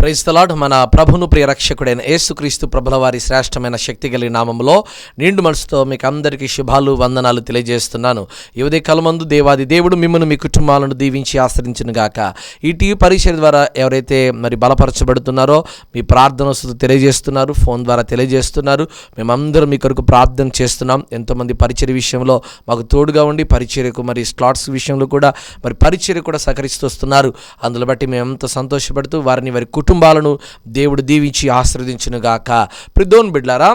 Praise the lord. మన ప్రభును ప్రియ రక్షకుడైన యేసుక్రీస్తు ప్రభుల వారి శ్రేష్టమైన శక్తి కలిగిన నామములో నిండు మనసుతో మీకు అందరికీ శుభాలు వందనాలు తెలియజేస్తున్నాను. ఈ ఉదయకాలమందు దేవాది దేవుడు మిమ్మల్ని మీ కుటుంబాలను దీవించి ఆశ్రయించును గాక. ఈ టీవీ పరిచయం ద్వారా ఎవరైతే బలపరచబడుతున్నారో మీ ప్రార్థన వస్తువు తెలియజేస్తున్నారు, ఫోన్ ద్వారా తెలియజేస్తున్నారు. మేమందరం మీ కొరకు ప్రార్థన చేస్తున్నాం. ఎంతోమంది పరిచర్య విషయంలో మాకు తోడుగా ఉండి పరిచర్యకు స్లాట్స్ విషయంలో కూడా పరిచర్య కూడా సహకరిస్తూ వస్తున్నారు. అందులో బట్టి మేము ఎంతో సంతోషపడుతూ వారిని వారి కుటుంబాలను దేవుడు దీవించి ఆశీర్వదించునుగాక. ప్రిదోన్ బిడ్లారా,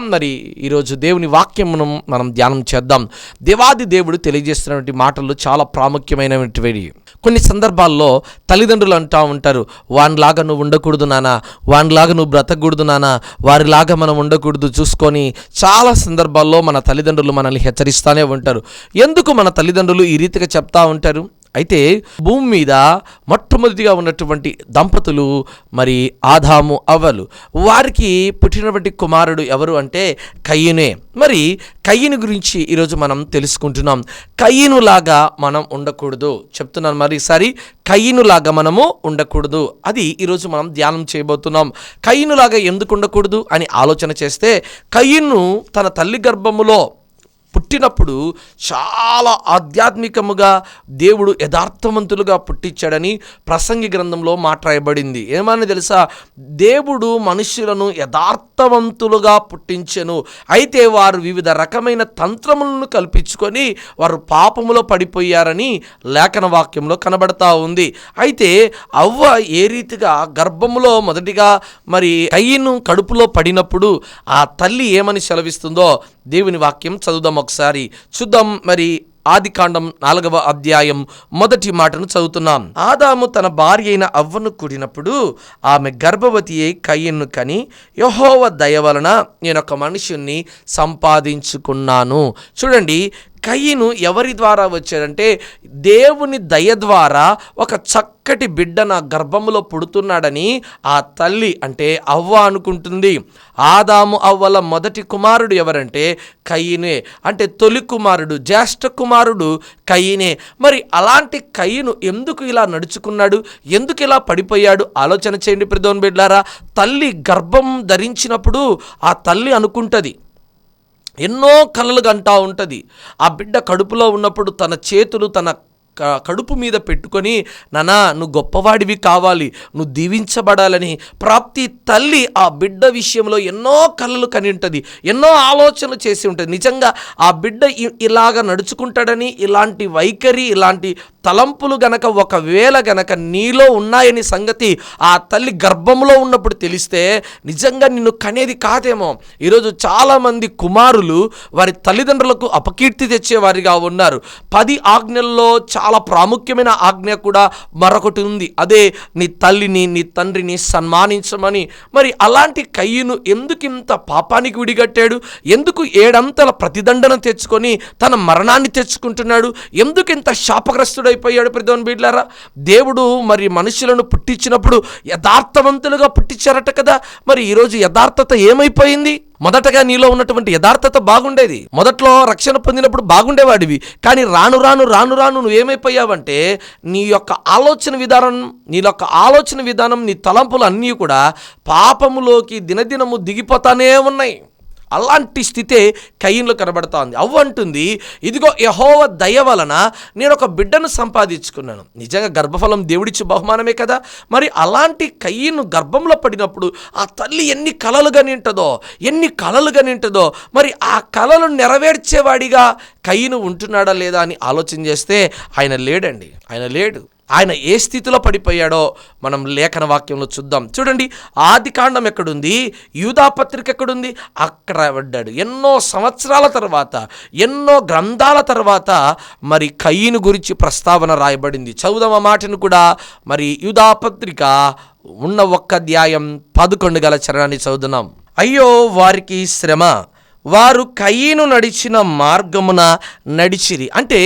ఈరోజు దేవుని వాక్యమును మనం ధ్యానం చేద్దాం. దేవాది దేవుడు తెలియజేస్తున్నటువంటి మాటలు చాలా ప్రాముఖ్యమైనటువంటివి. కొన్ని సందర్భాల్లో తల్లిదండ్రులు అంటూ ఉంటారు, వానిలాగా నువ్వు ఉండకూడదు నాన్న, వానిలాగా నువ్వు బ్రతకూడదు నాన్న, వారిలాగా మనం ఉండకూడదు చూసుకొని చాలా సందర్భాల్లో మన తల్లిదండ్రులు మనల్ని హెచ్చరిస్తూనే ఉంటారు. ఎందుకు మన తల్లిదండ్రులు ఈ రీతిగా చెప్తా ఉంటారు? అయితే భూమి మీద మొట్టమొదటిగా ఉన్నటువంటి దంపతులు ఆదాము అవ్వలు. వారికి పుట్టినటువంటి కుమారుడు ఎవరు అంటే కయీనే. కయీను గురించి ఈరోజు మనం తెలుసుకుంటున్నాం. కయీనులాగా మనం ఉండకూడదు చెప్తున్నాను. మరీసారి కయీనులాగా మనము ఉండకూడదు, అది ఈరోజు మనం ధ్యానం చేయబోతున్నాం. కయీనులాగా ఎందుకు ఉండకూడదు అని ఆలోచన చేస్తే, కయీను తన తల్లి గర్భములో పుట్టినప్పుడు చాలా ఆధ్యాత్మికముగా దేవుడు యథార్థవంతులుగా పుట్టించాడని ప్రసంగి గ్రంథంలో మాట్లాడబడింది. ఏమని తెలుసా? దేవుడు మనుషులను యథార్థవంతులుగా పుట్టించెను, అయితే వారు వివిధ రకమైన తంత్రములను కల్పించుకొని వారు పాపములో పడిపోయారని లేఖన వాక్యంలో కనబడతా ఉంది. అయితే అవ్వ ఏ రీతిగా గర్భములో మొదటిగా కయీను కడుపులో పడినప్పుడు ఆ తల్లి ఏమని సెలవిస్తుందో దేవుని వాక్యం చదువుదాం. ఒకసారి చూద్దాం. ఆదికాండం 4వ అధ్యాయం 1వ మాటను చదువుతున్నాం. ఆదాము తన భార్య అయిన అవ్వను కూడినప్పుడు ఆమె గర్భవతి అయి కయీనును కని, యెహోవా దయ వలన నేను ఒక మనుషుణ్ణి సంపాదించుకున్నాను. చూడండి, కయీను ఎవరి ద్వారా వచ్చాడంటే దేవుని దయ ద్వారా ఒక చక్కటి బిడ్డ నా గర్భంలో పుడుతున్నాడని ఆ తల్లి అంటే అవ్వ అనుకుంటుంది. ఆదాము అవ్వల మొదటి కుమారుడు ఎవరంటే కయీనే, అంటే తొలి కుమారుడు, జ్యేష్ఠ కుమారుడు కయీనే. అలాంటి కయీను ఎందుకు ఇలా నడుచుకున్నాడు, ఎందుకు ఇలా పడిపోయాడు? ఆలోచన చేయండి ప్రిదోన్ బిడ్లారా. తల్లి గర్భం ధరించినప్పుడు ఆ తల్లి అనుకుంటుంది, ఎన్నో కలలు కంటా ఉంటుంది. ఆ బిడ్డ కడుపులో ఉన్నప్పుడు తన చేతులు తన కడుపు మీద పెట్టుకొని, నానా నువ్వు గొప్పవాడివి కావాలి, నువ్వు దీవించబడాలని ప్రతి తల్లి ఆ బిడ్డ విషయంలో ఎన్నో కలలు కని ఉంటుంది, ఎన్నో ఆలోచనలు చేసి ఉంటుంది. నిజంగా ఆ బిడ్డ ఇలాగ నడుచుకుంటాడని, ఇలాంటి వైఖరి, ఇలాంటి తలంపులు ఒకవేళ నీలో ఉన్నాయని సంగతి ఆ తల్లి గర్భంలో ఉన్నప్పుడు తెలిస్తే నిజంగా నిన్ను కనేది కాదేమో. ఈరోజు చాలామంది కుమారులు వారి తల్లిదండ్రులకు అపకీర్తి తెచ్చేవారిగా ఉన్నారు. 10 ఆజ్ఞల్లో చాలా ప్రాముఖ్యమైన ఆజ్ఞ కూడా మరొకటి ఉంది, అదే నీ తల్లిని నీ తండ్రిని సన్మానించమని. అలాంటి కయీను ఎందుకు ఇంత పాపానికి విడిగట్టాడు? ఎందుకు 7 ప్రతిదండన తెచ్చుకొని తన మరణాన్ని తెచ్చుకుంటున్నాడు? ఎందుకు ఇంత శాపగ్రస్తుడైపోయాడు? ప్రిదోన్ బిడ్లారా, దేవుడు మనుషులను పుట్టించినప్పుడు యథార్థవంతులుగా పుట్టించారట కదా. ఈరోజు యథార్థత ఏమైపోయింది? మొదటగా నీలో ఉన్నటువంటి యథార్థత బాగుండేది, మొదట్లో రక్షణ పొందినప్పుడు బాగుండేవాడివి. కానీ రాను రాను నువ్వు ఏమైపోయావంటే నీ యొక్క ఆలోచన విధానం నీ తలంపులు అన్నీ కూడా పాపములోకి దినదినము దిగిపోతానే ఉన్నాయి. అలాంటి స్థితే కయీనులో కనబడతా ఉంది. అవ్వ అంటుంది, ఇదిగో యెహోవా దయ వలన నేను ఒక బిడ్డను సంపాదించుకున్నాను. నిజంగా గర్భఫలం దేవుడిచ్చే బహుమానమే కదా. అలాంటి కయీను గర్భంలో పడినప్పుడు ఆ తల్లి ఎన్ని కలలు కనింటదో ఆ కలలు నెరవేర్చేవాడిగా కయీను ఉంటున్నాడా లేదా అని ఆలోచన చేస్తే ఆయన లేడండి, ఆయన లేడు. ఆయన ఏ స్థితిలో పడిపోయాడో మనం లేఖన వాక్యంలో చూద్దాం. చూడండి, ఆదికాండం ఎక్కడుంది, యూదాపత్రిక ఎక్కడుంది, అక్కడ పడ్డాడు. ఎన్నో సంవత్సరాల తర్వాత, ఎన్నో గ్రంథాల తర్వాత కయీను గురించి ప్రస్తావన రాయబడింది. చదువుదాం ఆ మాటను కూడా. యూదాపత్రిక 1వ అధ్యాయం 11 గల చరణాన్ని చదువుతున్నాం. అయ్యో వారికి శ్రమ, వారు కయీను నడిచిన మార్గమున నడిచిరి. అంటే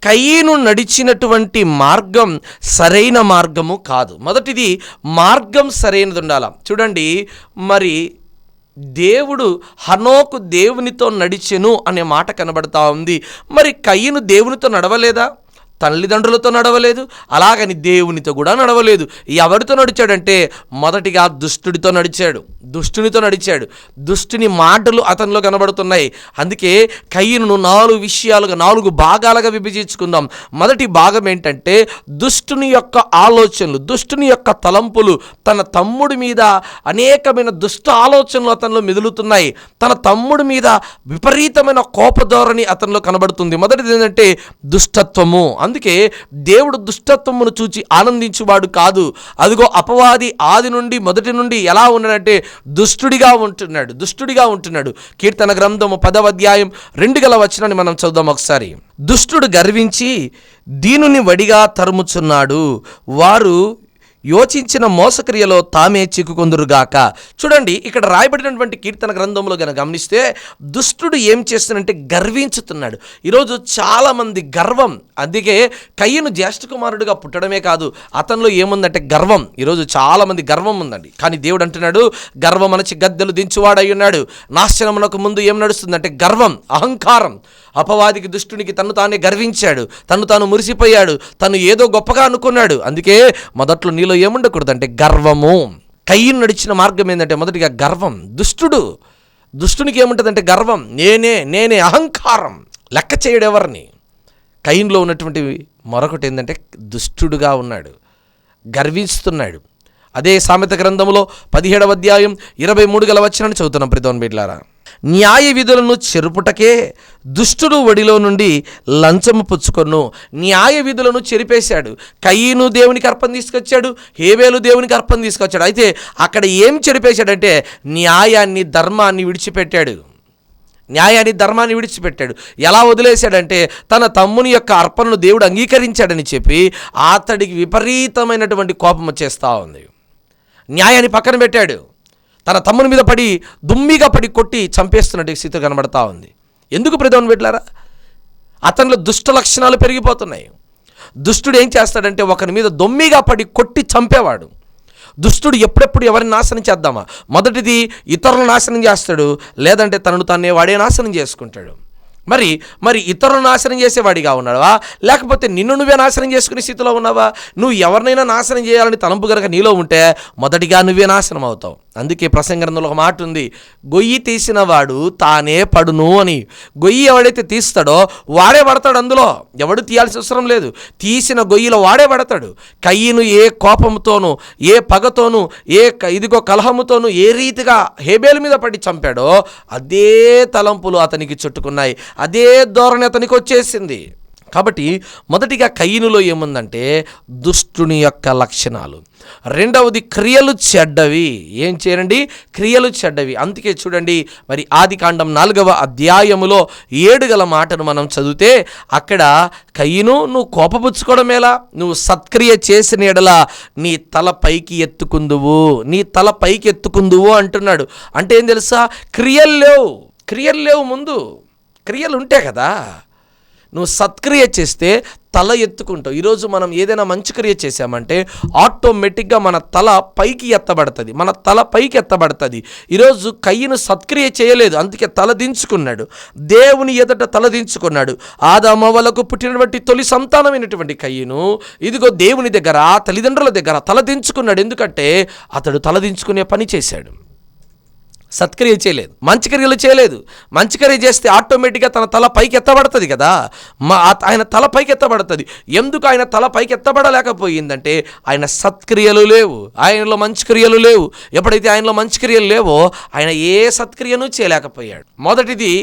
కయీను నడిచినటువంటి మార్గం సరైన మార్గము కాదు. మొదటిది మార్గం సరైనది ఉండాల. చూడండి, దేవుడు హనోకు దేవునితో నడిచెను అనే మాట కనబడతా ఉంది. కయీను దేవునితో నడవలేదా? తల్లిదండ్రులతో నడవలేదు, అలాగని దేవునితో కూడా నడవలేదు. ఎవరితో నడిచాడంటే మొదటిగా దుష్టుడితో నడిచాడు, దుష్టునితో నడిచాడు. దుష్టుని మాటలు అతనిలో కనబడుతున్నాయి. అందుకే కయీనును 4 విషయాలుగా 4 భాగాలుగా విభజించుకుందాం. మొదటి భాగం ఏంటంటే దుష్టుని యొక్క ఆలోచనలు, దుష్టుని యొక్క తలంపులు. తన తమ్ముడి మీద అనేకమైన దుష్ట ఆలోచనలు అతనిలో మెదులుతున్నాయి. తన తమ్ముడి మీద విపరీతమైన కోపధోరణి అతనిలో కనబడుతుంది. మొదటిది ఏంటంటే దుష్టత్వము. అందుకే దేవుడు దుష్టత్వమును చూచి ఆనందించువాడు కాదు. అదిగో అపవాది ఆది నుండి మొదటి నుండి ఎలా ఉన్నాడంటే దుష్టుడిగా ఉంటున్నాడు. కీర్తన గ్రంథము 10వ అధ్యాయం 2వ వచనాన్ని మనం చదువుదాం ఒకసారి. దుష్టుడు గర్వించి దీనుని వడిగా తరుముచున్నాడు, వారు యోచించిన మోసక్రియలో తామే చిక్కుకొందురుగాక. చూడండి, ఇక్కడ రాయబడినటువంటి కీర్తన గ్రంథంలో గనక గమనిస్తే దుష్టుడు ఏం చేస్తున్నాడంటే గర్వించుతున్నాడు. ఈరోజు చాలామంది గర్వం. అందుకే కయీను జ్యేష్ఠ కుమారుడిగా పుట్టడమే కాదు, అతనిలో ఏముందంటే గర్వం. ఈరోజు చాలామంది గర్వం ఉందండి. కానీ దేవుడు అంటున్నాడు, గర్వం అనచి గద్దెలు దించువాడై ఉన్నాడు. నాశనమునకు ముందు ఏం నడుస్తుందంటే గర్వం, అహంకారం. అపవాదికి, దుష్టునికి తను తానే గర్వించాడు, తను తాను మురిసిపోయాడు, తను ఏదో గొప్పగా అనుకున్నాడు. అందుకే మొదట్లో నీలో ఏముండకూడదు అంటే గర్వము. కయీను నడిచిన మార్గం ఏంటంటే మొదటిగా గర్వం. దుష్టునికి ఏముంటుందంటే గర్వం, నేనే అహంకారం, లెక్క చేయడెవరిని. కయీనులో ఉన్నటువంటి మరొకటి ఏంటంటే దుష్టుడుగా ఉన్నాడు, గర్విస్తున్నాడు. అదే సామెత గ్రంథంలో 17వ అధ్యాయం 23వ వచనాన్ని చదువుతున్నాం ప్రియమైన బిడ్డలారా. న్యాయ విధులను చెరుపుటకే దుష్టుడు ఒడిలో నుండి లంచము పుచ్చుకొను. న్యాయ విధులను చెరిపేశాడు. కయీను దేవునికి అర్పణ తీసుకొచ్చాడు, హేబేలు దేవునికి అర్పణ తీసుకొచ్చాడు. అయితే అక్కడ ఏం చెరిపేశాడంటే న్యాయాన్ని, ధర్మాన్ని విడిచిపెట్టాడు. ఎలా వదిలేశాడంటే తన తమ్ముని యొక్క అర్పణను దేవుడు అంగీకరించాడని చెప్పి అతడికి విపరీతమైనటువంటి కోపం వచ్చేస్తూ ఉంది. న్యాయాన్ని పక్కన పెట్టాడు. తన తమ్ముని మీద పడి దుమ్మిగా పడి కొట్టి చంపేస్తున్నట్టు స్థితి కనబడతా ఉంది. ఎందుకు ప్రియమైన బిడ్డలారా? అతనిలో దుష్ట లక్షణాలు పెరిగిపోతున్నాయి. దుష్టుడు ఏం చేస్తాడంటే ఒకరి మీద దొమ్మిగా పడి కొట్టి చంపేవాడు. దుష్టుడు ఎప్పుడెప్పుడు ఎవరిని నాశనం చేద్దామా, మొదటిది ఇతరులను నాశనం చేస్తాడు, లేదంటే తనను తానే వాడే నాశనం చేసుకుంటాడు. మరి ఇతరులను నాశనం చేసేవాడిగా ఉన్నావా, లేకపోతే నిన్ను నువ్వే నాశనం చేసుకునే స్థితిలో ఉన్నావా? నువ్వు ఎవరినైనా నాశనం చేయాలని తలంపు కనుక నీలో ఉంటే మొదటిగా నువ్వే నాశనం అవుతావు. అందుకే ప్రసంగ గ్రంథంలో ఒక మాట ఉంది, గొయ్యి తీసిన వాడు తానే పడును అని. గొయ్యి ఎవడైతే తీస్తాడో వాడే పడతాడు. అందులో ఎవడు తీయాల్సిన అవసరం లేదు. తీసిన గొయ్యిలో వాడే పడతాడు. కయీను ఏ కోపంతోనూ, ఏ పగతోనూ, ఇదిగో కలహముతోనూ ఏ రీతిగా హేబేలు మీద పడి చంపాడో అదే తలంపులు అతనికి చుట్టుకున్నాయి, అదే ధోరణి అతనికి వచ్చేసింది. కాబట్టి మొదటిగా కయీనులో ఏముందంటే దుష్టుని యొక్క లక్షణాలు. రెండవది క్రియలు చెడ్డవి. ఏం చేయండి? క్రియలు చెడ్డవి. అందుకే చూడండి, మరి ఆదికాండం 4వ అధ్యాయములో 7 మాటను మనం చదివితే అక్కడ కయీను, నువ్వు కోపపుచ్చుకోవడం ఎలా? నువ్వు సత్క్రియ చేసిన ఎడల నీ తల పైకి ఎత్తుకుందువు అంటున్నాడు. అంటే ఏం తెలుసా? క్రియలు లేవు. ముందు క్రియలు ఉంటే కదా నువ్వు సత్క్రియ చేస్తే తల ఎత్తుకుంటావు. ఈరోజు మనం ఏదైనా మంచి క్రియ చేసామంటే ఆటోమేటిక్గా మన తల పైకి ఎత్తబడుతుంది. ఈరోజు కయీను సత్క్రియ చేయలేదు, అందుకే తల దించుకున్నాడు. దేవుని ఎదుట తల దించుకున్నాడు. ఆదామవ్వలకు పుట్టినటువంటి తొలి సంతానమైనటువంటి కయీను ఇదిగో దేవుని దగ్గర, తల్లిదండ్రుల దగ్గర తల దించుకున్నాడు. ఎందుకంటే అతడు తల దించుకునే పని చేశాడు, సత్క్రియ చేయలేదు, మంచి క్రియలు చేయలేదు. మంచి క్రియ చేస్తే ఆటోమేటిక్గా తన తల పైకి ఎత్తబడుతుంది కదా. ఆయన తల పైకి ఎత్తబడుతుంది. ఎందుకు ఆయన తల పైకి ఎత్తబడలేకపోయిందంటే ఆయన సత్క్రియలు లేవు, ఆయనలో మంచి క్రియలు లేవు. ఎప్పుడైతే ఆయనలో మంచి క్రియలు లేవో ఆయన ఏ సత్క్రియను చేయలేకపోయాడు. మొదటిది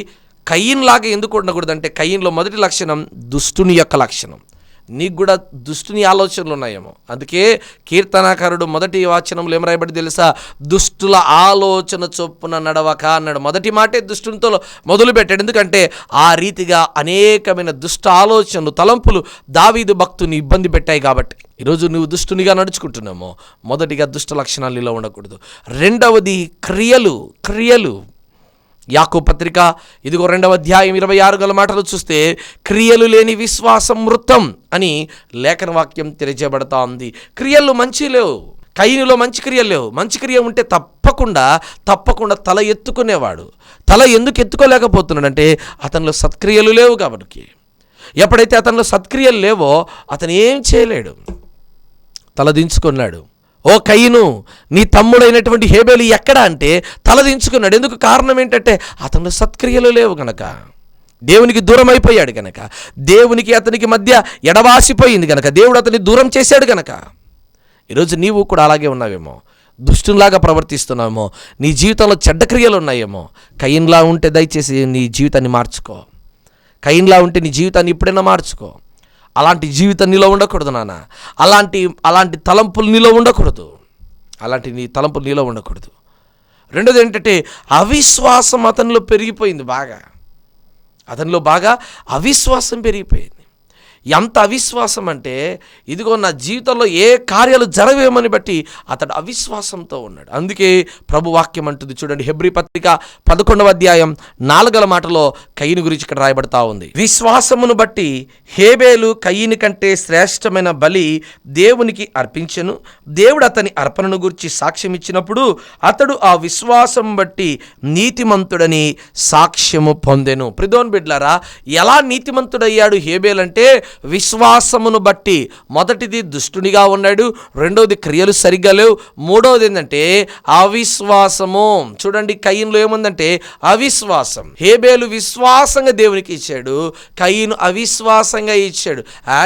కయీన్ లాగా ఎందుకు ఉండకూడదంటే కయీన్లో మొదటి లక్షణం దుష్టుని యొక్క లక్షణం. నీకు కూడా దుష్టుని ఆలోచనలు ఉన్నాయేమో. అందుకే కీర్తనాకారుడు మొదటి వచనంలో ఏం రాయబడి తెలుసా? దుష్టుల ఆలోచన చొప్పున నడవక అన్నాడు. మొదటి మాటే దుష్టునితో మొదలుపెట్టాడు. ఎందుకంటే ఆ రీతిగా అనేకమైన దుష్ట ఆలోచనలు, తలంపులు దావీదు భక్తుని ఇబ్బంది పెట్టాయి. కాబట్టి ఈరోజు నువ్వు దుష్టునిగా నడుచుకుంటున్నామో మొదటిగా దుష్ట లక్షణాలు ఇలా ఉండకూడదు. రెండవది క్రియలు. యాకోబు పత్రిక 2వ అధ్యాయం 26 మాటలు చూస్తే క్రియలు లేని విశ్వాసం మృతం అని లేఖన వాక్యం తెలియజేయబడతా ఉంది. క్రియలు మంచి లేవు. కయీనులో మంచి క్రియలు లేవు. మంచి క్రియ ఉంటే తప్పకుండా తల ఎత్తుకునేవాడు. తల ఎందుకు ఎత్తుకోలేకపోతున్నాడంటే అతనిలో సత్క్రియలు లేవు కాబట్టి. ఎప్పుడైతే అతనిలో సత్క్రియలు లేవో అతను ఏం చేయలేడు. తలదించుకున్నాడు. ఓ కయీను, నీ తమ్ముడైనటువంటి హేబేలు ఎక్కడ అంటే తలదించుకున్నాడు. ఎందుకు? కారణం ఏంటంటే అతనిలో సత్క్రియలు లేవు గనక, దేవునికి దూరం అయిపోయాడు గనక, దేవునికి అతనికి మధ్య ఎడవాసిపోయింది గనక, దేవుడు అతన్ని దూరం చేశాడు గనక. ఈరోజు నీవు కూడా అలాగే ఉన్నావేమో, దుష్టులాగా ప్రవర్తిస్తున్నావేమో, నీ జీవితంలో చెడ్డ క్రియలు ఉన్నాయేమో. కయీన్లా ఉంటే దయచేసి నీ జీవితాన్ని మార్చుకో. కయీన్లా ఉంటే నీ జీవితాన్ని ఇప్పుడైనా మార్చుకో. అలాంటి జీవితం నీలో ఉండకూడదు నాన్న. అలాంటి తలంపులు నీలో ఉండకూడదు. నీ తలంపులు నీలో ఉండకూడదు. రెండోది ఏంటంటే అవిశ్వాసం అతనిలో పెరిగిపోయింది. అతనిలో బాగా అవిశ్వాసం పెరిగిపోయింది. ఎంత అవిశ్వాసం అంటే, ఇదిగో నా జీవితంలో ఏ కార్యాలు జరగవేమని బట్టి అతడు అవిశ్వాసంతో ఉన్నాడు. అందుకే ప్రభు వాక్యం అంటుంది చూడండి, హెబ్రీ పత్రిక 11వ అధ్యాయం 4వ మాటలో కయీను గురించి ఇక్కడ రాయబడతా ఉంది. విశ్వాసమును బట్టి హేబేలు కయీను కంటే శ్రేష్టమైన బలి దేవునికి అర్పించెను. దేవుడు అతని అర్పణను గురించి సాక్ష్యం ఇచ్చినప్పుడు అతడు ఆ విశ్వాసం బట్టి నీతిమంతుడని సాక్ష్యము పొందెను. ప్రిదోన్ బిడ్లారా, ఎలా నీతిమంతుడయ్యాడు హేబేలు అంటే విశ్వాసమును బట్టి. మొదటిది దుష్టునిగా ఉన్నాడు, రెండవది క్రియలు సరిగ్గా లేవు, మూడవది ఏంటంటే అవిశ్వాసము. చూడండి, కయీనులో ఏముందంటే అవిశ్వాసం. హేబేలు విశ్వాసంగా దేవునికి ఇచ్చాడు, కయీను అవిశ్వాసంగా ఇచ్చాడు.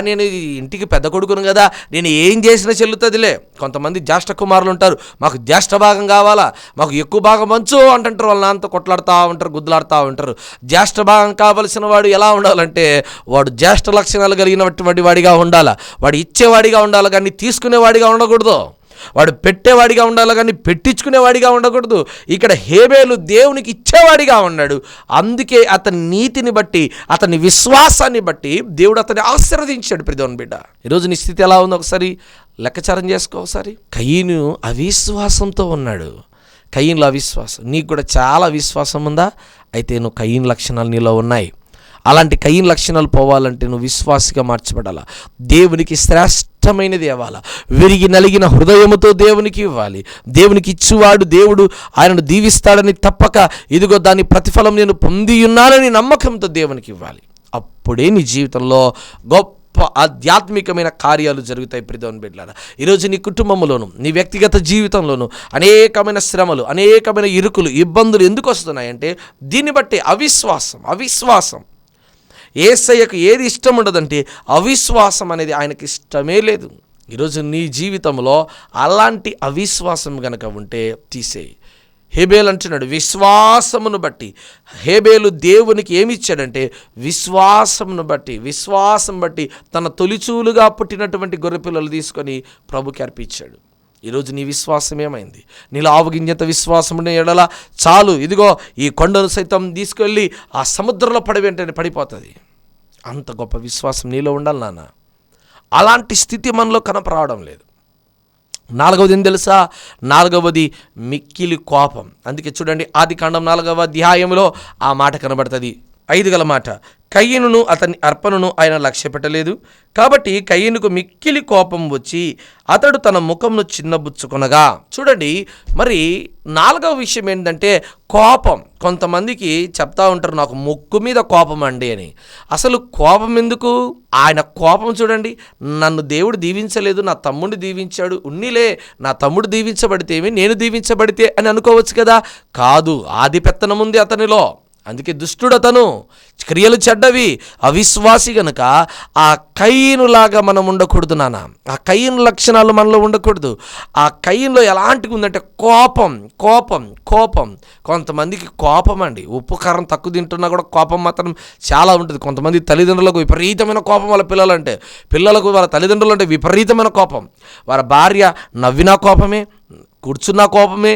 నేను ఇంటికి పెద్ద కొడుకును కదా, నేను ఏం చేసినా చెల్లుతుందిలే. కొంతమంది జ్యేష్ఠ కుమారులు ఉంటారు, మాకు జ్యేష్ఠ భాగం కావాలా, మాకు ఎక్కువ భాగం మంచు అంటుంటారు. వాళ్ళ నాన్నతో కొట్లాడుతూ ఉంటారు, గుద్దులాడుతూ ఉంటారు. జ్యేష్ఠ భాగం కావలసిన వాడు ఎలా ఉండాలంటే వాడు జ్యేష్ఠ లక్షణాలు కలిగినటువంటి వాడిగా ఉండాలా. వాడు ఇచ్చేవాడిగా ఉండాలి కానీ తీసుకునేవాడిగా ఉండకూడదు. వాడు పెట్టేవాడిగా ఉండాలి కానీ పెట్టించుకునేవాడిగా ఉండకూడదు. ఇక్కడ హేబేలు దేవునికి ఇచ్చేవాడిగా ఉన్నాడు. అందుకే అతని నీతిని బట్టి, అతని విశ్వాసాన్ని బట్టి దేవుడు అతన్ని ఆశీర్వదించాడు. ప్రియమైన బిడ్డ, ఈరోజు నీ స్థితి ఎలా ఉందో ఒకసారి లెక్కచారం చేసుకో. ఒకసారి కయీను అవిశ్వాసంతో ఉన్నాడు. కయీనులో అవిశ్వాసం. నీకు కూడా చాలా విశ్వాసం ఉందా? అయితే నువ్వు కయీను లక్షణాలు నీలో ఉన్నాయి. అలాంటి కయీను లక్షణాలు పోవాలంటే నువ్వు విశ్వాసిగా మార్చబడాలా. దేవునికి శ్రేష్టమైనది ఇవ్వాలా. విరిగి నలిగిన హృదయముతో దేవునికి ఇవ్వాలి. దేవునికి ఇచ్చువాడు దేవుడు ఆయనను దీవిస్తాడని తప్పక, ఇదిగో దాని ప్రతిఫలం నేను పొంది ఉన్నానని నమ్మకంతో దేవునికి ఇవ్వాలి. అప్పుడే నీ జీవితంలో గొప్ప ఆధ్యాత్మికమైన కార్యాలు జరుగుతాయి. ప్రియమైన బిడ్డలారా, ఈరోజు నీ కుటుంబంలోను, నీ వ్యక్తిగత జీవితంలోను అనేకమైన శ్రమలు, అనేకమైన ఇరుకులు, ఇబ్బందులు ఎందుకు వస్తున్నాయంటే దీన్ని బట్టి అవిశ్వాసం. యేసయ్యకు ఏది ఇష్టం ఉండదంటే అవిశ్వాసం అనేది ఆయనకి ఇష్టమే లేదు. ఈరోజు నీ జీవితంలో అలాంటి అవిశ్వాసం కనుక ఉంటే తీసేయి. హేబేలు అంటున్నాడు విశ్వాసమును బట్టి. హేబేలు దేవునికి ఏమి ఇచ్చాడంటే విశ్వాసమును బట్టి తన తొలిచూలుగా పుట్టినటువంటి గొర్రెపిల్లలు తీసుకొని ప్రభుకి అర్పించాడు. ఈరోజు నీ విశ్వాసం ఏమైంది? నీలో ఆవగింజంత విశ్వాసం ఉండే ఎడల చాలు, ఇదిగో ఈ కొండను సైతం తీసుకెళ్ళి ఆ సముద్రంలో వెంటనే పడిపోతుంది. అంత గొప్ప విశ్వాసం నీలో ఉండాలి నాన్న. అలాంటి స్థితి మనలో కనపరావడం లేదు. నాలుగవది ఏం తెలుసా? నాలుగవది మిక్కిలి కోపం. అందుకే చూడండి, ఆదికాండం 4వ అధ్యాయంలో ఆ మాట కనబడుతుంది, 5 మాట. కయీనును అతని అర్పణను ఆయన లక్ష్య పెట్టలేదు కాబట్టి కయీనుకు మిక్కిలి కోపం వచ్చి అతడు తన ముఖంను చిన్నబుచ్చుకొనగా. చూడండి, మరి 4వ విషయం ఏంటంటే కోపం. కొంతమందికి చెప్తా ఉంటారు, నాకు ముక్కు మీద కోపం అండి అని. అసలు కోపం ఎందుకు? ఆయన కోపం చూడండి, నన్ను దేవుడు దీవించలేదు, నా తమ్ముడిని దీవించాడు, ఉన్నిలే నా తమ్ముడు దీవించబడితే ఏమి, నేను దీవించబడితే అని అనుకోవచ్చు కదా. కాదు, ఆధిపత్యం ఉంది అతనిలో. అందుకే దుష్టుడు అతను, క్రియలు చెడ్డవి, అవిశ్వాసి గనుక ఆ కయీనులాగా మనం ఉండకూడదు నాన్న. ఆ కయీను లక్షణాలు మనలో ఉండకూడదు. ఆ కయీనులో ఎలాంటివి ఉందంటే కోపం. కొంతమందికి కోపం అండి, ఉప్పు కారం తక్కువ తింటున్నా కూడా కోపం మాత్రం చాలా ఉంటుంది. కొంతమంది తల్లిదండ్రులకు విపరీతమైన కోపం, వాళ్ళ పిల్లలకు వాళ్ళ తల్లిదండ్రులు అంటే విపరీతమైన కోపం. వాళ్ళ భార్య నవ్వినా కోపమే, కూర్చున్నా కోపమే,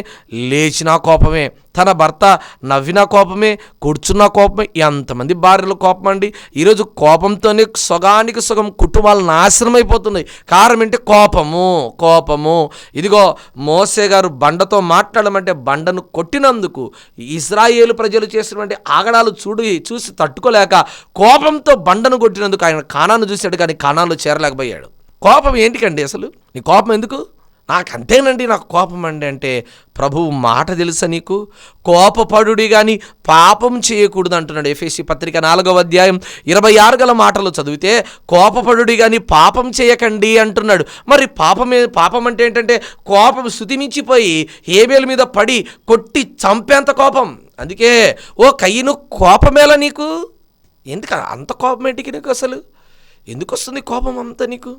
లేచినా కోపమే. తన భర్త నవ్వినా కోపమే, కూర్చున్నా కోపమే. ఎంతమంది భార్యలు కోపం అండి. ఈరోజు కోపంతోనే సగానికి సగం కుటుంబాలు నాశనం అయిపోతున్నాయి. కారణం ఏంటి? కోపము. ఇదిగో మోసే గారు బండతో మాట్లాడమంటే బండను కొట్టినందుకు ఇశ్రాయేలు ప్రజలు చేసినటువంటి ఆగడాలు చూసి తట్టుకోలేక కోపంతో బండను కొట్టినందుకు ఆయన కానాను చూశాడు, కానీ కానాన్లో చేరలేకపోయాడు. కోపం ఏంటికండి అసలు? నీ కోపం ఎందుకు? నాకంతేనండి నాకు కోపం అండి అంటే, ప్రభువు మాట తెలుసా నీకు? కోపపడుడి కానీ పాపం చేయకూడదు అంటున్నాడు. ఎఫెసీ పత్రిక 4వ అధ్యాయం 26 గల మాటలు చదివితే కోపపడుడి కానీ పాపం చేయకండి అంటున్నాడు. మరి పాపం అంటే ఏంటంటే కోపం శుతిమించిపోయి హేబేలు మీద పడి కొట్టి చంపేంత కోపం. అందుకే ఓ కయ్యను కోపమేలా నీకు? ఎందుకు అంత కోపం ఏంటికి నీకు? అసలు ఎందుకు వస్తుంది కోపం అంతా నీకు?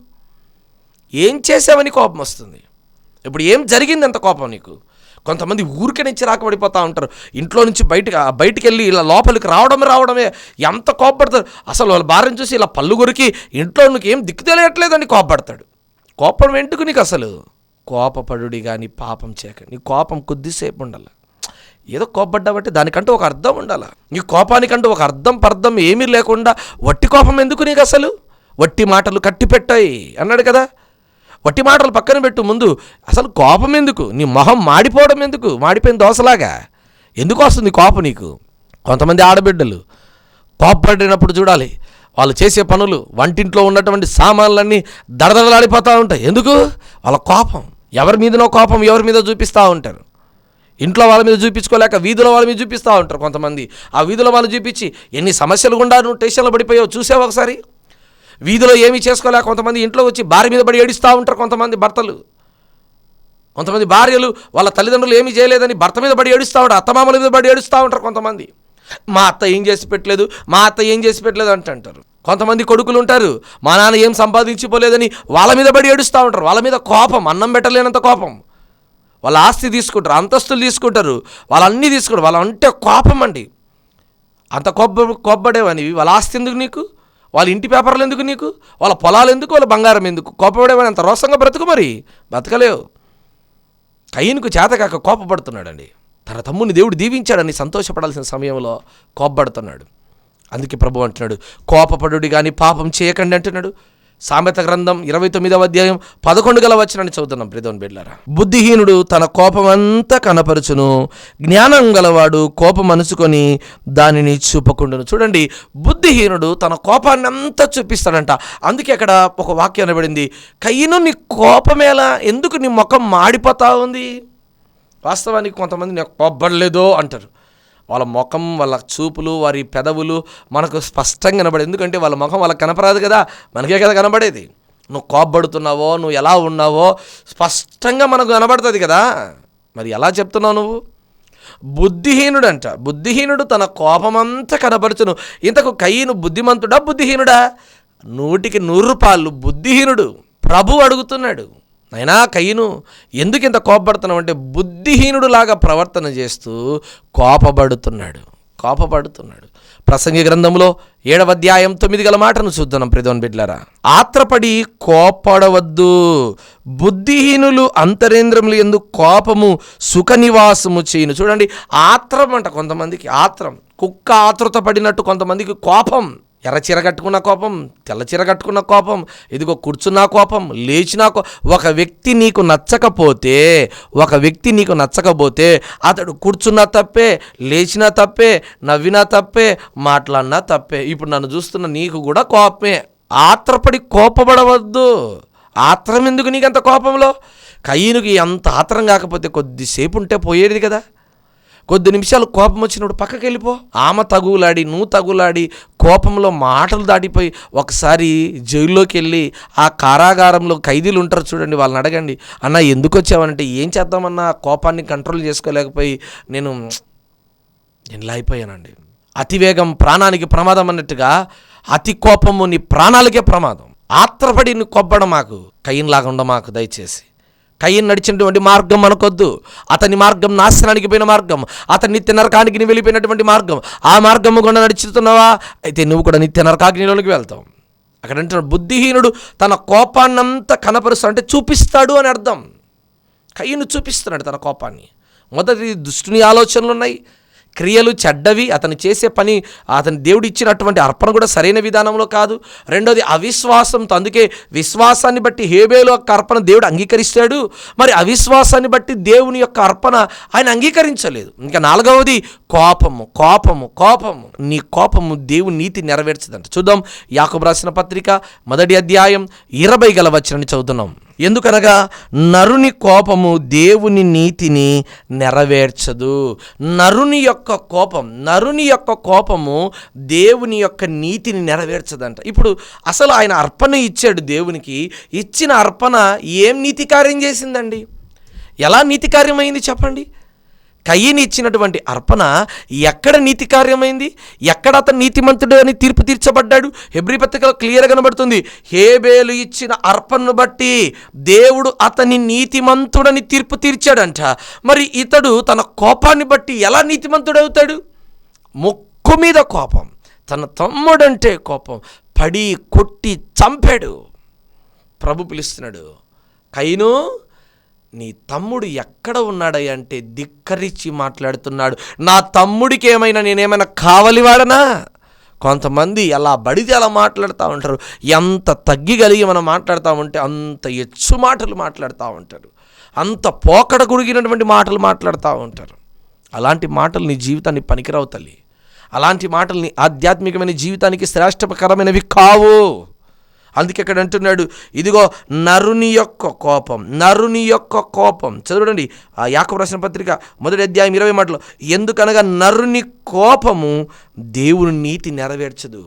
ఏం చేసావని కోపం వస్తుంది? ఇప్పుడు ఏం జరిగింది అంత కోపం నీకు? కొంతమంది ఊరికే నుంచి రాకబడిపోతూ ఉంటారు. ఇంట్లో నుంచి బయటికి వెళ్ళి ఇలా లోపలికి రావడమే ఎంత కోపపడతారు. అసలు వాళ్ళ భార్యను చూసి ఇలా పళ్ళు కొరికి ఇంట్లో నీకు ఏం దిక్కు తెలియట్లేదని కోపపడతాడు. కోపం ఎందుకు నీకు? అసలు కోపపడుడి కానీ పాపం చేయకండి. నీ కోపం కొద్దిసేపు ఉండాలి. ఏదో కోపడ్డాబట్టి దానికంటూ ఒక అర్థం ఉండాలి. నీ కోపానికంటూ ఒక పర్థం ఏమీ లేకుండా వట్టి కోపం ఎందుకు నీకు? అసలు వట్టి మాటలు కట్టిపెట్టాయి అన్నాడు కదా. వట్టి మాటలు పక్కన పెట్టు. ముందు అసలు కోపం ఎందుకు? నీ మొహం మాడిపోవడం ఎందుకు? మాడిపోయిన దోసలాగా ఎందుకు వస్తుంది కోపం నీకు? కొంతమంది ఆడబిడ్డలు కోపపడినప్పుడు చూడాలి, వాళ్ళు చేసే పనులు, వంటింట్లో ఉన్నటువంటి సామాన్లన్నీ దడదడలాడిపోతూ ఉంటాయి. ఎందుకు? వాళ్ళ కోపం. ఎవరి మీదనో కోపం ఎవరి మీద చూపిస్తూ ఉంటారు. ఇంట్లో వాళ్ళ మీద చూపించుకోలేక వీధిలో వాళ్ళ మీద చూపిస్తూ ఉంటారు కొంతమంది. ఆ వీధిలో వాళ్ళు చూపించి ఎన్ని సమస్యలు గుండా నువ్వు టెన్షన్లో పడిపోయావు చూసావు ఒకసారి. వీధిలో ఏమీ చేసుకోలేక కొంతమంది ఇంట్లో వచ్చి భార్య మీద పడి ఏడుస్తూ ఉంటారు. కొంతమంది భర్తలు, కొంతమంది భార్యలు వాళ్ళ తల్లిదండ్రులు ఏమీ చేయలేదని భర్త మీద పడి ఏడుస్తూ ఉంటారు. అత్తమామల మీద పడి ఏడుస్తూ ఉంటారు. కొంతమంది మా అత్త ఏం చేసి పెట్టలేదు అంటారు. కొంతమంది కొడుకులు ఉంటారు, మా నాన్న ఏం సంపాదించిపోలేదని వాళ్ళ మీద పడి ఏడుస్తూ ఉంటారు. వాళ్ళ మీద కోపం, అన్నం పెట్టలేనంత కోపం. వాళ్ళ ఆస్తి తీసుకుంటారు, అంతస్తులు తీసుకుంటారు, వాళ్ళన్నీ తీసుకుంటారు. వాళ్ళంటే కోపం అండి. అంత కోప్పడేవని వాళ్ళ ఆస్తి ఎందుకు నీకు? వాళ్ళ ఇంటి పేపర్లు ఎందుకు నీకు? వాళ్ళ పొలాలు ఎందుకు? వాళ్ళ బంగారం ఎందుకు? కోపపడేవని అంత రోసంగా బ్రతుకు. మరి బ్రతకలేవు. కయ్యనుకు చేతకాక కోపపడుతున్నాడండి. తన తమ్ముని దేవుడు దీవించాడని సంతోషపడాల్సిన సమయంలో కోపపడుతున్నాడు. అందుకే ప్రభు అంటున్నాడు, కోపపడుడి కానీ పాపం చేయకండి అంటున్నాడు. సామెత గ్రంథం 29వ అధ్యాయం 11 గల వచనాన్ని చదువుతున్నాం ప్రియమైన బిడ్డలారా. బుద్ధిహీనుడు తన కోపమంతా కనపరచును, జ్ఞానం గలవాడు కోపం అనుసుకొని దానిని చూపకుండును. చూడండి, బుద్ధిహీనుడు తన కోపాన్ని అంతా చూపిస్తాడంట. అందుకే అక్కడ ఒక వాక్యం అనబడింది, కయ్యను నీ కోపమేలా? ఎందుకు నీ ముఖం మాడిపోతా ఉంది? వాస్తవానికి కొంతమంది నాకు కోపడలేదో అంటారు. వాళ్ళ ముఖం, వాళ్ళ చూపులు, వారి పెదవులు మనకు స్పష్టంగా కనబడేది. ఎందుకంటే వాళ్ళ ముఖం వాళ్ళకి కనపరాదు కదా, మనకే కదా కనబడేది. నువ్వు కోపపడుతున్నావో, నువ్వు ఎలా ఉన్నావో స్పష్టంగా మనకు కనబడుతుంది కదా. మరి ఎలా చెప్తున్నావు నువ్వు? బుద్ధిహీనుడు తన కోపమంతా కనపరచును. ఇంతకు కయ్యను బుద్ధిమంతుడా బుద్ధిహీనుడా? 100కి 100 రూపాయలు బుద్ధిహీనుడు. ప్రభు అడుగుతున్నాడు, అయినా కయ్యను ఎందుకు ఇంత కోపపడుతున్నావు అంటే బుద్ధిహీనుడు లాగా ప్రవర్తన చేస్తూ కోపపడుతున్నాడు. ప్రసంగి గ్రంథంలో 7వ అధ్యాయం 9 గల మాటను చూద్దాం ప్రియమైన బిడ్డలారా. ఆత్రపడి కోపడవద్దు, బుద్ధిహీనులు అంతరేంద్రములు యందు కోపము సుఖ నివాసము చేయును. చూడండి, ఆత్రం అంట. కొంతమందికి ఆత్రం, కుక్క ఆతృత పడినట్టు కొంతమందికి కోపం. ఎర్ర చీర కట్టుకున్న కోపం, తెల్ల చీర కట్టుకున్న కోపం, ఇదిగో కూర్చున్నా కోపం, లేచినా ఒక వ్యక్తి నీకు నచ్చకపోతే అతడు కూర్చున్నా తప్పే, లేచినా తప్పే, నవ్వినా తప్పే, మాట్లాడినా తప్పే. ఇప్పుడు నన్ను చూస్తున్న నీకు కూడా కోపమే. ఆత్రపడి కోపపడవద్దు. ఆత్రం ఎందుకు నీకంత కోపంలో? కయ్యనుకి అంత ఆత్రం కాకపోతే కొద్దిసేపు ఉంటే పోయేది కదా. కొద్ది నిమిషాలు కోపం వచ్చినప్పుడు పక్కకి వెళ్ళిపో. ఆమె తగులాడి, నువ్వు తగులాడి, కోపంలో మాటలు దాటిపోయి ఒకసారి జైల్లోకి వెళ్ళి ఆ కారాగారంలో ఖైదీలు ఉంటారు చూడండి, వాళ్ళని అడగండి, అన్న ఎందుకు వచ్చావనంటే ఏం చేద్దామన్నా కోపాన్ని కంట్రోల్ చేసుకోలేకపోయి నేను ఇలా అయిపోయానండి. అతివేగం ప్రాణానికి ప్రమాదం అన్నట్టుగా అతి కోపము నీ ప్రాణాలకే ప్రమాదం. ఆత్రపడి నువ్వు కొబ్బడం మాకు, కయ్యనులాగా ఉండ మాకు దయచేసి. కయ్యను నడిచినటువంటి మార్గం మనకొద్దు. అతని మార్గం నాశనానికి పోయిన మార్గం, అతని నిత్య నరకానికి వెళ్ళిపోయినటువంటి మార్గం. ఆ మార్గము కూడా నడుచుతున్నావా? అయితే నువ్వు కూడా నిత్య నరకాగ్నిలోకి వెళ్తావు. అక్కడ అంటున్నాడు, బుద్ధిహీనుడు తన కోపాన్నంతా కనపరుస్తాడు అంటే చూపిస్తాడు అని అర్థం. కయ్యను చూపిస్తున్నాడు తన కోపాన్ని. మొదటి దుష్టుని ఆలోచనలు ఉన్నాయి, క్రియలు చెడ్డవి, అతను చేసే పని, అతని దేవుడు ఇచ్చినటువంటి అర్పణ కూడా సరైన విధానంలో కాదు. రెండోది అవిశ్వాసంతో. అందుకే విశ్వాసాన్ని బట్టి హేబేలు యొక్క అర్పణ దేవుడు అంగీకరిస్తాడు, మరి అవిశ్వాసాన్ని బట్టి దేవుని యొక్క అర్పణ ఆయన అంగీకరించలేదు. ఇంకా 4వది కోపము. నీ కోపము దేవుని నీతి నెరవేర్చదంట. చూద్దాం, యాకోబు రాసిన పత్రిక 1వ అధ్యాయం 20 గల వచనాన్ని చదువుతున్నాం. ఎందుకనగా నరుని కోపము దేవుని నీతిని నెరవేర్చదు. నరుని యొక్క కోపము దేవుని యొక్క నీతిని నెరవేర్చదంట. ఇప్పుడు అసలు ఆయన అర్పణ ఇచ్చాడు దేవునికి. ఇచ్చిన అర్పణ ఏం నీతి కార్యం చేసిందండి? ఎలా నీతి కార్యమైంది చెప్పండి? కయీను ఇచ్చినటువంటి అర్పణ ఎక్కడ నీతి కార్యమైంది? ఎక్కడ అతను నీతిమంతుడు అని తీర్పు తీర్చబడ్డాడు? హెబ్రీ పత్రికలో క్లియర్గా కనబడుతుంది. హేబేలు ఇచ్చిన అర్పణను బట్టి దేవుడు అతని నీతిమంతుడని తీర్పు తీర్చాడంట. మరి ఇతడు తన కోపాన్ని బట్టి ఎలా నీతిమంతుడవుతాడు? ముక్కు మీద కోపం, తన తమ్ముడంటే కోపం, పడి కొట్టి చంపాడు. ప్రభు పిలుస్తున్నాడు, కయీను నీ తమ్ముడు ఎక్కడ ఉన్నాడయ్య అంటే ధిక్కరించి మాట్లాడుతున్నాడు. నా తమ్ముడికి నేనేమైనా కావలివాడనా? కొంతమంది ఎలా బడితే అలా మాట్లాడుతూ ఉంటారు. ఎంత తగ్గిగలిగి మనం మాట్లాడుతూ ఉంటే అంత ఎచ్చు మాటలు మాట్లాడుతూ ఉంటారు. అంత పోకడ గురిగినటువంటి మాటలు మాట్లాడుతూ ఉంటారు. అలాంటి మాటలు నీ జీవితాన్ని పనికిరావు తల్లి. అలాంటి మాటలు నీ ఆధ్యాత్మికమైన జీవితానికి శ్రేష్టకరమైనవి కావు. అందుకే ఇక్కడ అంటున్నాడు, ఇదిగో నరుని యొక్క కోపం. చదవండి యాకోబు రాసిన పత్రిక 1వ అధ్యాయం 20 మాటలు. ఎందుకనగా నరుని కోపము దేవుని నీతి నెరవేర్చదు.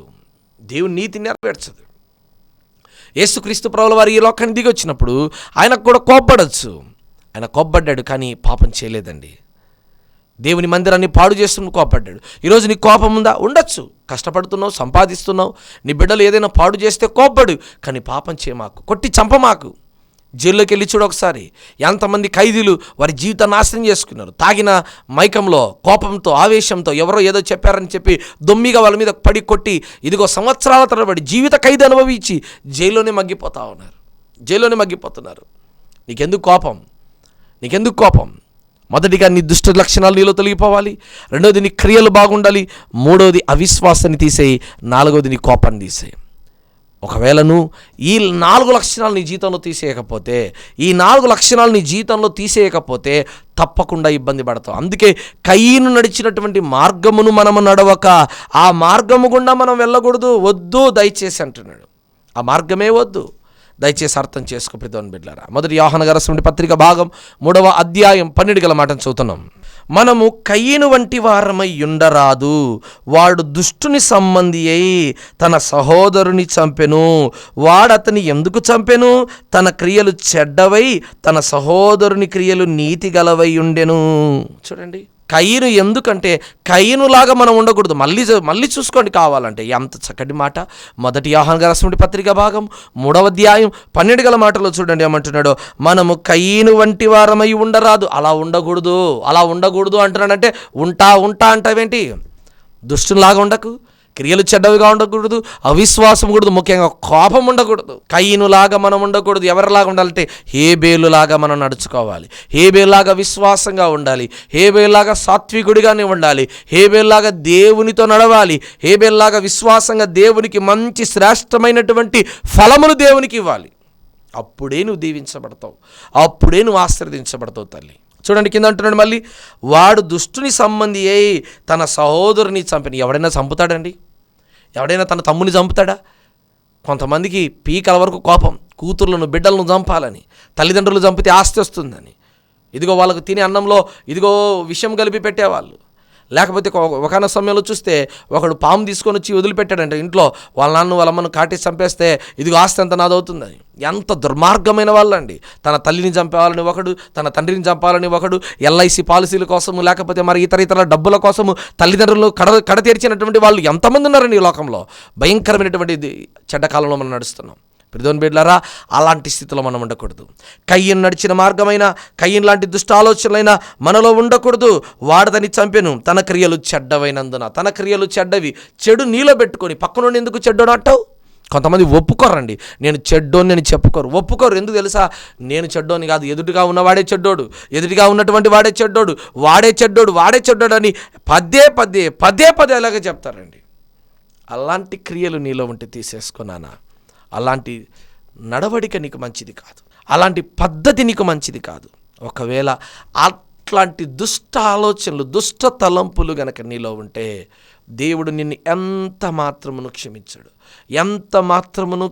యేసుక్రీస్తు ప్రభువుల వారు ఈ లోకానికి దిగి వచ్చినప్పుడు ఆయనకు కూడా కోప్పడచ్చు. ఆయన కోప్పడ్డాడు, కానీ పాపం చేయలేదండి. దేవుని మందిరాన్ని పాడు చేస్తూ కోపడ్డాడు. ఈరోజు నీ కోపం ఉందా? ఉండొచ్చు. కష్టపడుతున్నావు, సంపాదిస్తున్నావు, నీ బిడ్డలు ఏదైనా పాడు చేస్తే కోప్పడు, కానీ పాపం చేయమాకు, కొట్టి చంపమాకు. జైల్లోకి వెళ్ళి చూడు ఒకసారి, ఎంతమంది ఖైదీలు వారి జీవితాన్ని నాశనం చేసుకున్నారు. తాగిన మైకంలో, కోపంతో, ఆవేశంతో, ఎవరో ఏదో చెప్పారని చెప్పి దొమ్మిగా వాళ్ళ మీద పడి కొట్టి ఇదిగో సంవత్సరాల తరబడి జీవిత ఖైదు అనుభవించి జైల్లోనే మగ్గిపోతున్నారు. నీకెందుకు కోపం? మొదటిగా నీ దుష్ట లక్షణాలు నీలో తొలగిపోవాలి. రెండవది నీ క్రియలు బాగుండాలి. మూడవది అవిశ్వాసాన్ని తీసేయి. నాలుగవది నీ కోపాన్ని తీసేయి. ఒకవేళ నువ్వు ఈ 4 లక్షణాలు నీ జీవితంలో తీసేయకపోతే తప్పకుండా ఇబ్బంది పడతావు. అందుకే కయీను నడిచినటువంటి మార్గమును మనము నడవక ఆ మార్గము గుండా మనం వెళ్ళకూడదు. వద్దు దయచేసి అంటున్నాడు. ఆ మార్గమే వద్దు. దయచేసి అర్థం చేసుకో ప్రియమైన బిడ్డలారా. 1 యోహాను గారు రాసిన పత్రిక భాగం 3వ అధ్యాయం 12 మాటను చదువుతున్నాం. మనము కయీను వంటి వారమై ఉండరాదు. వాడు దుష్టుని సంబంధి అయి తన సహోదరుని చంపెను. వాడతని ఎందుకు చంపెను? తన క్రియలు చెడ్డవై తన సహోదరుని క్రియలు నీతి గలవై ఉండెను. చూడండి, కయీను ఎందుకంటే కయీనులాగా మనం ఉండకూడదు. మళ్ళీ చూసుకోండి కావాలంటే. ఎంత చక్కటి మాట. 1 యోహాను గారు రాసిన పత్రిక భాగం 3వ అధ్యాయం 12 మాటలో చూడండి ఏమంటున్నాడో. మనము కయీను వంటి వారమై ఉండరాదు. అలా ఉండకూడదు అంటున్నాడంటే ఉంటా అంటావేంటి? దుష్టులాగా ఉండకు, క్రియలు చెడ్డవిగా ఉండకూడదు, అవిశ్వాసం కూడదు, ముఖ్యంగా కోపం ఉండకూడదు. కయీనులాగా మనం ఉండకూడదు. ఎవరిలాగా ఉండాలంటే హేబేలులాగా మనం నడుచుకోవాలి. హేబేలులాగా విశ్వాసంగా ఉండాలి. హేబేలులాగా సాత్వికుడిగానే ఉండాలి. హేబేలులాగా దేవునితో నడవాలి. హేబేలులాగా విశ్వాసంగా దేవునికి మంచి శ్రేష్టమైనటువంటి ఫలములు దేవునికి ఇవ్వాలి. అప్పుడే నువ్వు దీవించబడతావు, అప్పుడే నువ్వు ఆశీర్వదించబడతావు తల్లి. చూడండి కింద అంటున్నాడు మళ్ళీ, వాడు దుష్టుని సంబంధి అయి తన సహోదరుని చంపిన. ఎవడైనా చంపుతాడండి? ఎవడైనా తన తమ్ముని చంపుతాడా? కొంతమందికి పీకల వరకు కోపం, కూతుర్లను బిడ్డలను చంపాలని, తల్లిదండ్రులు చంపితే ఆస్తి వస్తుందని. ఇదిగో వాళ్ళకు తినే అన్నంలో ఇదిగో విషం కలిపి పెట్టేవాళ్ళు. లేకపోతే ఒకనొక సమయంలో చూస్తే ఒకడు పాము తీసుకొని వచ్చి వదిలిపెట్టాడంట ఇంట్లో. వాళ్ళ నాన్న వాళ్ళ అమ్మను కాటేసి చంపేస్తే ఇదిగో ఆస్తి ఎంత నాదవుతుందని. ఎంత దుర్మార్గమైన వాళ్ళండి. తన తల్లిని చంపేవాలని ఒకడు, తన తండ్రిని చంపాలని ఒకడు, ఎల్ఐసి పాలసీల కోసము లేకపోతే మరి ఇతర డబ్బుల కోసము తల్లిదండ్రులు కడతీర్చినటువంటి వాళ్ళు ఎంతమంది ఉన్నారండి ఈ లోకంలో. భయంకరమైనటువంటి చెడ్డకాలంలో మనం నడుస్తున్నాం. ప్రియమైన బిడ్డలారా, అలాంటి స్థితిలో మనం ఉండకూడదు. కయీను నడిచిన మార్గమైన, కయీను లాంటి దుష్ట ఆలోచనలైనా మనలో ఉండకూడదు. వాడదని చంపెను, తన క్రియలు చెడ్డవైనందున. తన క్రియలు చెడ్డవి. చెడు నీలో పెట్టుకొని పక్కనుండి ఎందుకు చెడ్డోడు అంటావు? కొంతమంది ఒప్పుకోరండి. నేను చెడ్డోని అని ఒప్పుకోరు. ఎందుకు తెలుసా? నేను చెడ్డోని కాదు, ఎదుటిగా ఉన్నవాడే చెడ్డోడు, ఎదుటిగా ఉన్నటువంటి వాడే చెడ్డోడు అని పదే అలాగే చెప్తారండి. అలాంటి క్రియలు నీలో ఉంటే తీసేసుకున్నానా? అలాంటి నడవడిక నీకు మంచిది కాదు. అలాంటి పద్ధతి నీకు మంచిది కాదు. ఒకవేళ అట్లాంటి దుష్ట ఆలోచనలు, దుష్ట తలంపులు గనక నీలో ఉంటే దేవుడు నిన్ను ఎంత మాత్రమును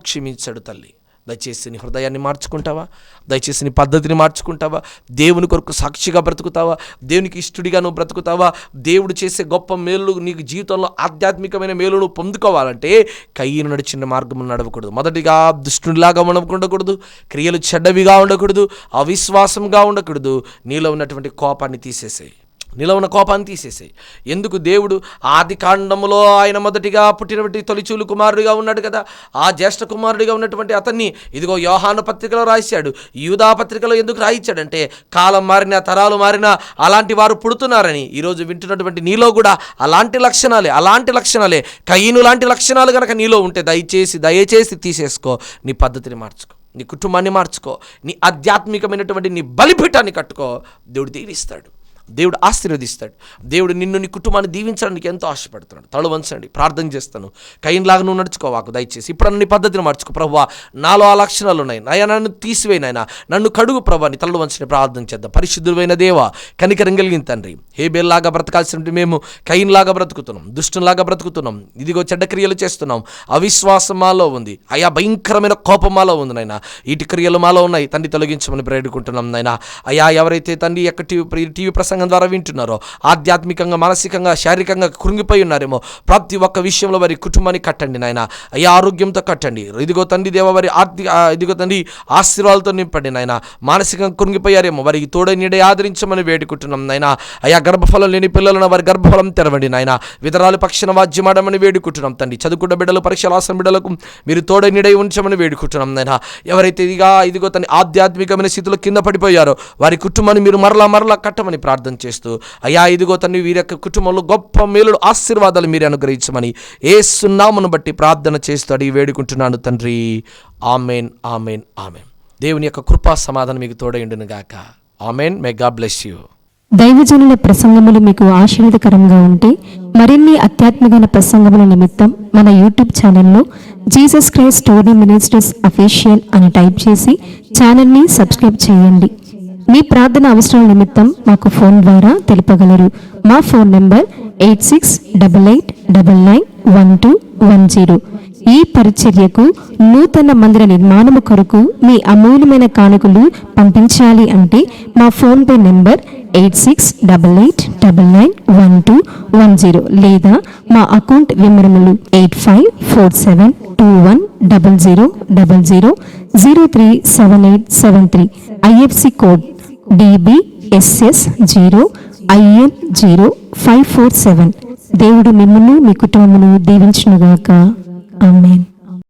క్షమించడు తల్లి. దయచేసి నీ హృదయాన్ని మార్చుకుంటావా? దయచేసి నీ పద్ధతిని మార్చుకుంటావా? దేవుని కొరకు సాక్షిగా బ్రతుకుతావా? దేవునికి ఇష్టడిగా నువ్వు బ్రతుకుతావా? దేవుడు చేసే గొప్ప మేలు నీకు జీవితంలో ఆధ్యాత్మికమైన మేలు నువ్వు పొందుకోవాలంటే కయ్యను నడిచిన మార్గం నడవకూడదు. మొదటిగా దుష్టునిలాగా ఉండకూడదు, క్రియలు చెడ్డవిగా ఉండకూడదు, అవిశ్వాసంగా ఉండకూడదు. నీలో ఉన్నటువంటి కోపాన్ని తీసేసేయి, నీలో ఉన్న కోపాన్ని తీసేసాయి. ఎందుకు? దేవుడు ఆది కాండములో ఆయన మొదటిగా పుట్టినటువంటి తొలిచూలు కుమారుడిగా ఉన్నాడు కదా. ఆ జ్యేష్ఠ కుమారుడిగా ఉన్నటువంటి అతన్ని ఇదిగో యోహాను పత్రికలో రాయించాడు. యూదా పత్రికలో ఎందుకు రాయించాడంటే కాలం మారినా, తరాలు మారినా అలాంటి వారు పుడుతున్నారని. ఈరోజు వింటున్నటువంటి నీలో కూడా అలాంటి లక్షణాలే కయీను లాంటి లక్షణాలు కనుక నీలో ఉంటే దయచేసి తీసేసుకో. నీ పద్ధతిని మార్చుకో, నీ కుటుంబాన్ని మార్చుకో, నీ ఆధ్యాత్మికమైనటువంటి నీ బలిపీఠాన్ని కట్టుకో. దేవుడు దీవిస్తాడు, దేవుడు ఆశీర్వదిస్తాడు. దేవుడు నిన్ను, నీ కుటుంబాన్ని దీవించడానికి ఎంతో ఆశపడుతున్నాడు. తల వంచండి, ప్రార్థన చేస్తాను. కయ్యనులాగా నువ్వు నడుచుకోవాకు దయచేసి. ఇప్పుడు నీ పద్ధతిని మార్చుకో. ప్రభువా, నాలో ఆ లక్షణాలు ఉన్నాయి నాయన, నన్ను తీసివేయనైనా, నన్ను కడుగు ప్రభువా. నీ తల వంచండి, ప్రార్థన చేద్దాం. పరిశుద్ధుడైన దేవా, కనికరం కలిగిన తండ్రి, హేబేల్లాగా బ్రతకాల్సినట్టు మేము కయ్యనులాగా బ్రతుకుతున్నాం, దుష్టునిలాగా బ్రతుకుతున్నాం. ఇదిగో చెడ్డ క్రియలు చేస్తున్నాం, అవిశ్వాసం మాలో ఉంది అయ్యా, భయంకరమైన కోపం మాలో ఉంది నాయన. ఇటు క్రియలు మాలో ఉన్నాయి తండ్రి, తొలగించమని వేడుకుంటున్నాం నాయన. అయ్యా, ఎవరైతే తండ్రి యొక్క టీవీ ప్రసంగం ద్వారా వింటున్నారో, ఆధ్యాత్మికంగా, మానసికంగా, శారీరకంగా కృంగిపోయి ఉన్నారేమో, ప్రతి ఒక్క విషయంలో వారి కుటుంబాన్ని కట్టండి నాయన. అయ్యా, ఆరోగ్యంతో కట్టండి. ఇదిగో తండ్రి దేవ, వారి ఇదిగో తండ్రి ఆశీర్వాదాలతో నింపండి నాయన. మానసికంగా కృంగిపోయారేమో, వారికి తోడై నీడే ఆదరించమని వేడుకుంటున్నాం నాయన. అయ్యా, గర్భఫలం లేని పిల్లలను వారి గర్భఫలం తెరవండి నాయన. విధరాలు పక్షాన వాద్యమాడమని వేడుకుంటున్నాం తండ్రి. చదువుకున్న బిడ్డలు, పరీక్షలు రాసిన బిడ్డలకు మీరు తోడై నీడై ఉంచమని వేడుకుంటున్నాం నాయన. ఎవరైతే ఇదిగో తండ్రి ఆధ్యాత్మికమైన స్థితిలో కింద పడిపోయారో వారి కుటుంబాన్ని మీరు మరలా కట్టమని ప్రార్థన చేస్తూ, అయ్యా ఇదిగో తండ్రి వీరి యొక్క కుటుంబంలో గొప్ప మేలుడు, ఆశీర్వాదాలు మీరు అనుగ్రహించమని యేసు నామమును బట్టి ప్రార్థన చేస్తూ అడిగి వేడుకుంటున్నాను తండ్రి. Amen, amen, amen. దేవుని యొక్క కృపా సమాధానం మీకు తోడైండును గాక. Amen. May God bless you. దైవజనుల ప్రసంగములు మీకు ఆశీర్వాదకరంగా ఉంటే మరిన్ని ఆధ్యాత్మికమైన ప్రసంగముల నిమిత్తం మన యూట్యూబ్ ఛానల్లో Jesus Christ story ministries official అని టైప్ చేసి ఛానల్ని సబ్స్క్రైబ్ చేయండి. మీ ప్రార్థన అవసరాల నిమిత్తం మాకు ఫోన్ ద్వారా తెలుపగలరు. మా ఫోన్ నంబర్ 8688991210. ఈ పరిచర్యకు నూతన మందిర నిర్మాణము కొరకు మీ అమూల్యమైన కానుకలు పంపించాలి అంటే మా ఫోన్ పే నంబర్ 8688991210 లేదా మా అకౌంట్ వివరములు 8547210000037873. IFC code DBSS0IN0547. దేవుడు మిమ్మును మీ కుటుంబమును దీవించునుగాక. ఆమేన్.